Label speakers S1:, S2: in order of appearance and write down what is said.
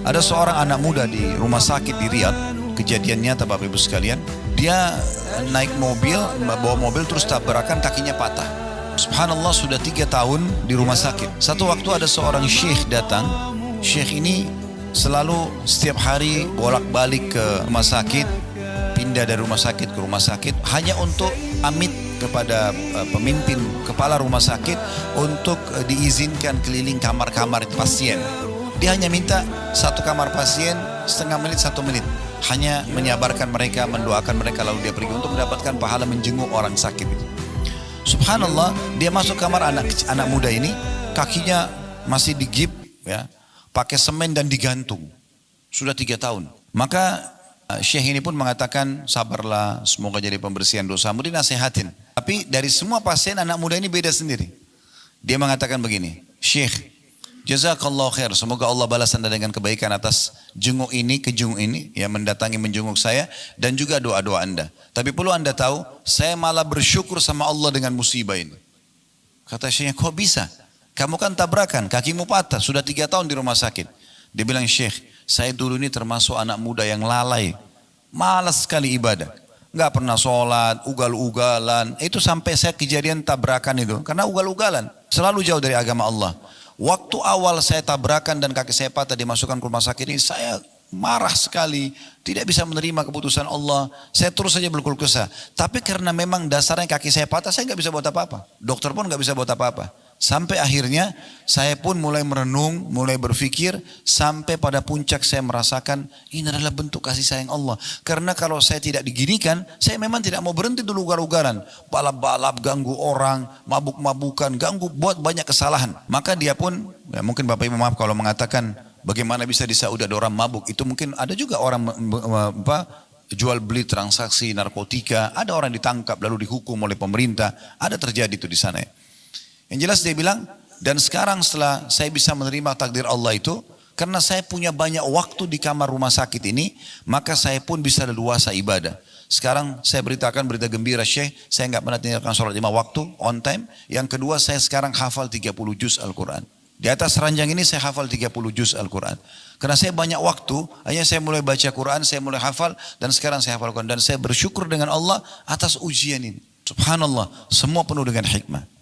S1: Ada seorang anak muda di rumah sakit di Riyadh, kejadiannya Bapak Ibu sekalian, dia naik mobil, bawa mobil terus tabrakan, kakinya patah. Subhanallah, sudah 3 tahun di rumah sakit. Satu waktu ada seorang syekh datang. Syekh ini selalu setiap hari bolak-balik ke rumah sakit, pindah dari rumah sakit ke rumah sakit, hanya untuk amit kepada pemimpin kepala rumah sakit untuk diizinkan keliling kamar-kamar pasien. Dia hanya minta satu kamar pasien setengah menit, 1 menit, hanya menyabarkan mereka, mendoakan mereka, lalu dia pergi untuk mendapatkan pahala menjenguk orang sakit. Subhanallah, dia masuk kamar anak muda ini, kakinya masih digip, ya, pakai semen dan digantung. Sudah 3 tahun. Maka Syekh ini pun mengatakan, sabarlah, semoga jadi pembersihan dosamu, dinasehatin. Tapi dari semua pasien, anak muda ini beda sendiri. Dia mengatakan begini, Syekh, jazakallah khair, semoga Allah balas Anda dengan kebaikan atas jenguk ini, kejenguk ini, yang mendatangi menjenguk saya, dan juga doa-doa Anda. Tapi perlu Anda tahu, saya malah bersyukur sama Allah dengan musibah ini. Kata Syekhnya, kok bisa? Kamu kan tabrakan, kakimu patah, sudah 3 tahun di rumah sakit. Dia bilang, Syekh, saya dulu ini termasuk anak muda yang lalai, malas sekali ibadah, nggak pernah sholat, ugal-ugalan. Itu sampai saya kejadian tabrakan itu, karena ugal-ugalan, selalu jauh dari agama Allah. Waktu awal saya tabrakan dan kaki saya patah dimasukkan ke rumah sakit ini, saya marah sekali, tidak bisa menerima keputusan Allah. Saya terus saja berkeluh kesah. Tapi karena memang dasarnya kaki saya patah, saya nggak bisa buat apa-apa. Dokter pun nggak bisa buat apa-apa. Sampai akhirnya saya pun mulai merenung, mulai berpikir, sampai pada puncak saya merasakan ini adalah bentuk kasih sayang Allah. Karena kalau saya tidak diginikan, saya memang tidak mau berhenti dulu ugal-ugalan, balap-balap, ganggu orang, mabuk-mabukan, ganggu, buat banyak kesalahan. Maka dia pun, ya mungkin Bapak Ibu maaf kalau mengatakan bagaimana bisa di Saudi ada orang mabuk, itu mungkin ada juga orang jual beli transaksi narkotika, ada orang ditangkap lalu dihukum oleh pemerintah, ada terjadi itu di sana ya. Yang jelas dia bilang, dan sekarang setelah saya bisa menerima takdir Allah itu, karena saya punya banyak waktu di kamar rumah sakit ini, maka saya pun bisa leluasa ibadah. Sekarang saya beritakan berita gembira, Syekh, saya nggak pernah tinggalkan sholat 5 waktu, on time. Yang kedua, saya sekarang hafal 30 juz Al-Quran. Di atas ranjang ini saya hafal 30 juz Al-Quran. Karena saya banyak waktu, hanya saya mulai baca Quran, saya mulai hafal, dan sekarang saya hafal Quran. Dan saya bersyukur dengan Allah atas ujian ini. Subhanallah, semua penuh dengan hikmah.